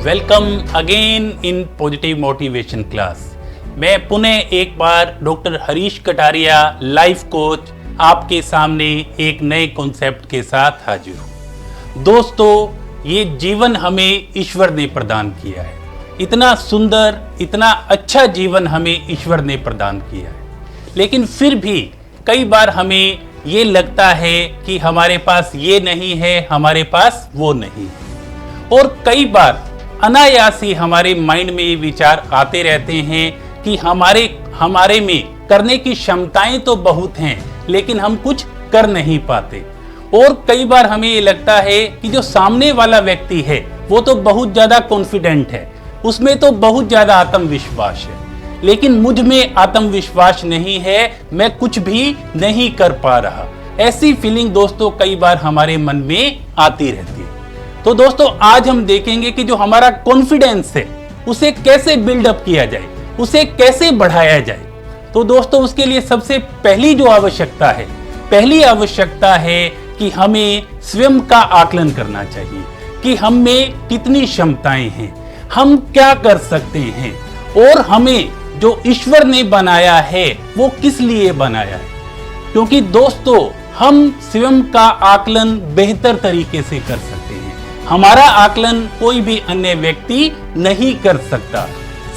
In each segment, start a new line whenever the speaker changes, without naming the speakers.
Welcome again in positive motivation class. मैं पुनः एक बार doctor Harish Kataria life coach आपके सामने एक नए कॉन्सेप्ट के साथ हाजिर हूँ। दोस्तों, ये जीवन हमें ईश्वर ने प्रदान किया है। इतना सुंदर, इतना अच्छा जीवन हमें ईश्वर ने प्रदान किया है, लेकिन फिर भी कई बार हमें ये लगता है कि हमारे पास ये नहीं है, हमारे पास वो नहीं है। और कई बार अनायास ही हमारे माइंड में ये विचार आते रहते हैं कि हमारे में करने की क्षमताएं तो बहुत हैं, लेकिन हम कुछ कर नहीं पाते। और कई बार हमें ये लगता है कि जो सामने वाला व्यक्ति है वो तो बहुत ज़्यादा कॉन्फिडेंट है, उसमें तो बहुत ज़्यादा आत्मविश्वास है, लेकिन मुझ में आत्मविश्वास नहीं है, मैं कुछ भी नहीं कर पा रहा। ऐसी फीलिंग दोस्तों कई बार हमारे मन में आती रहती है। तो दोस्तों, आज हम देखेंगे कि जो हमारा कॉन्फिडेंस है उसे कैसे बिल्डअप किया जाए, उसे कैसे बढ़ाया जाए। तो दोस्तों, उसके लिए सबसे पहली आवश्यकता है कि हमें स्वयं का आकलन करना चाहिए कि हम में कितनी क्षमताएं हैं, हम क्या कर सकते हैं, और हमें जो ईश्वर ने बनाया है वो किस लिए बनाया है। क्योंकि दोस्तों, हम स्वयं का आकलन बेहतर तरीके से कर सकते हैं। हमारा आकलन कोई भी अन्य व्यक्ति नहीं कर सकता।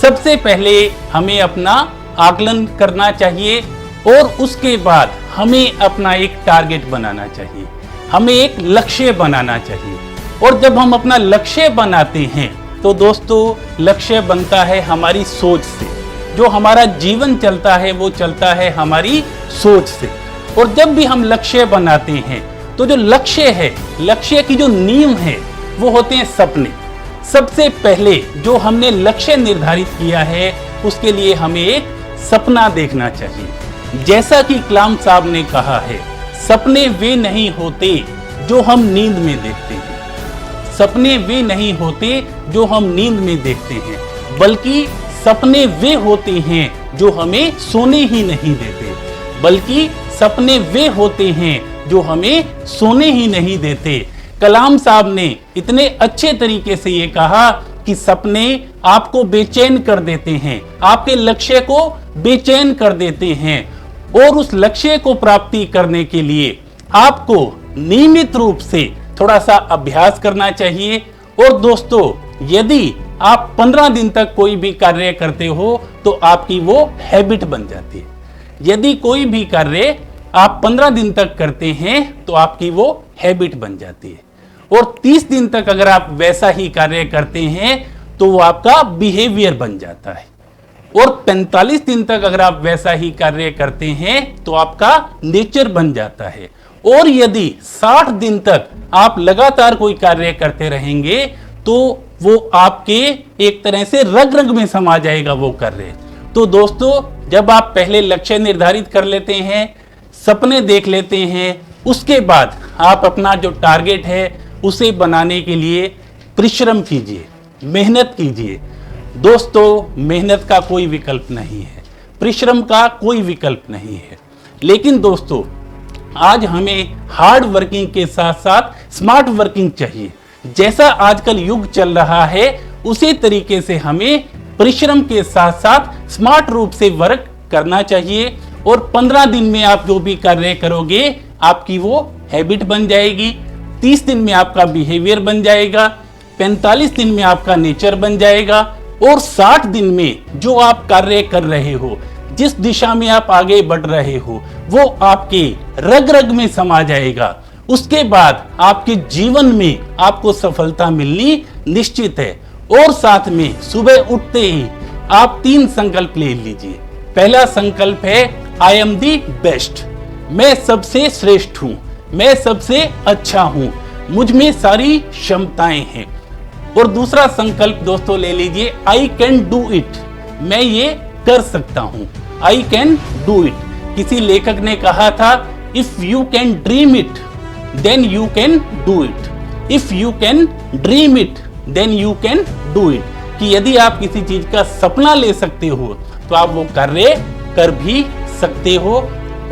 सबसे पहले हमें अपना आकलन करना चाहिए और उसके बाद हमें अपना एक टारगेट बनाना चाहिए, हमें एक लक्ष्य बनाना चाहिए। और जब हम अपना लक्ष्य बनाते हैं तो दोस्तों, लक्ष्य बनता है हमारी सोच से। जो हमारा जीवन चलता है वो चलता है हमारी सोच से। और जब भी हम लक्ष्य बनाते हैं तो जो लक्ष्य है, लक्ष्य की जो नींव है वो होते हैं सपने। सबसे पहले जो हमने लक्ष्य निर्धारित किया है उसके लिए हमें एक सपना देखना चाहिए। जैसा कि कलाम साहब ने कहा है, सपने वे नहीं होते जो हम नींद में देखते हैं। सपने वे नहीं होते जो हम नींद में देखते हैं, बल्कि सपने वे होते हैं जो हमें सोने ही नहीं देते। बल्कि सपने वे होते हैं जो हमें सोने ही नहीं देते। कलाम साहब ने इतने अच्छे तरीके से ये कहा कि सपने आपको बेचैन कर देते हैं, आपके लक्ष्य को बेचैन कर देते हैं। और उस लक्ष्य को प्राप्ति करने के लिए आपको नियमित रूप से थोड़ा सा अभ्यास करना चाहिए। और दोस्तों, यदि आप 15 दिन तक कोई भी कार्य करते हो तो आपकी वो हैबिट बन जाती है। यदि कोई भी कार्य आप 15 दिन तक करते हैं तो आपकी वो हैबिट बन जाती है। और 30 दिन तक अगर आप वैसा ही कार्य करते हैं तो वो आपका बिहेवियर बन जाता है। और 45 दिन तक अगर आप वैसा ही कार्य करते हैं तो आपका नेचर बन जाता है। और यदि 60 दिन तक आप लगातार कोई कार्य करते रहेंगे तो वो आपके एक तरह से रग रग में समा जाएगा वो कार्य। तो दोस्तों, जब आप पहले लक्ष्य निर्धारित कर लेते हैं, सपने देख लेते हैं, उसके बाद आप अपना जो टारगेट है उसे बनाने के लिए परिश्रम कीजिए, मेहनत कीजिए। दोस्तों, मेहनत का कोई विकल्प नहीं है, परिश्रम का कोई विकल्प नहीं है। लेकिन दोस्तों, आज हमें हार्ड वर्किंग के साथ साथ स्मार्ट वर्किंग चाहिए। जैसा आजकल युग चल रहा है उसी तरीके से हमें परिश्रम के साथ साथ स्मार्ट रूप से वर्क करना चाहिए। और 15 दिन में आप जो भी कार्य करोगे आपकी वो हैबिट बन जाएगी, 30 दिन में आपका बिहेवियर बन जाएगा, 45 दिन में आपका नेचर बन जाएगा, और 60 दिन में जो आप कार्य कर रहे हो, जिस दिशा में आप आगे बढ़ रहे हो, वो आपके रग रग में समा जाएगा। उसके बाद आपके जीवन में आपको सफलता मिलनी निश्चित है। और साथ में सुबह उठते ही आप 3 संकल्प ले लीजिए। पहला संकल्प है आई एम दी बेस्ट, मैं सबसे श्रेष्ठ हूं, मैं सबसे अच्छा हूं, मुझ में सारी क्षमताएं हैं। और दूसरा संकल्प दोस्तों ले लीजिए, आई कैन डू इट, मैं ये कर सकता हूं, आई कैन डू इट। किसी लेखक ने कहा था, if you can dream it then you can do it, if you can dream it then you can do it. कि यदि आप किसी चीज का सपना ले सकते हो तो आप वो कार्य कर भी सकते हो।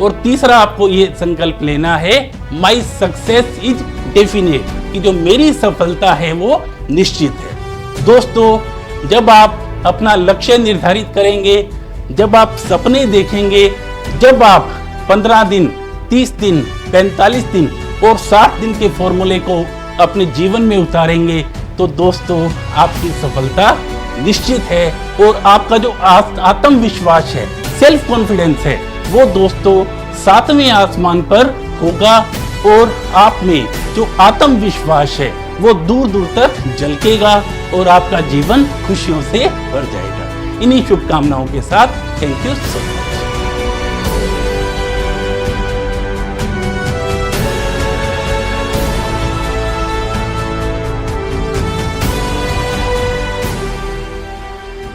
और तीसरा आपको ये संकल्प लेना है, माई सक्सेस इज डेफिनेट, कि जो मेरी सफलता है वो निश्चित है। दोस्तों, जब आप अपना लक्ष्य निर्धारित करेंगे, जब आप सपने देखेंगे, जब आप 15 दिन, 30 दिन, 45 दिन और 60 दिन के फॉर्मूले को अपने जीवन में उतारेंगे, तो दोस्तों आपकी सफलता निश्चित है। और आपका जो आत्मविश्वास है, सेल्फ कॉन्फिडेंस है, वो दोस्तों 7वें आसमान पर होगा और आप में जो आत्मविश्वास है वो दूर दूर तक झलकेगा और आपका जीवन खुशियों से भर जाएगा। इन्हीं शुभकामनाओं के साथ थैंक यू सो मच।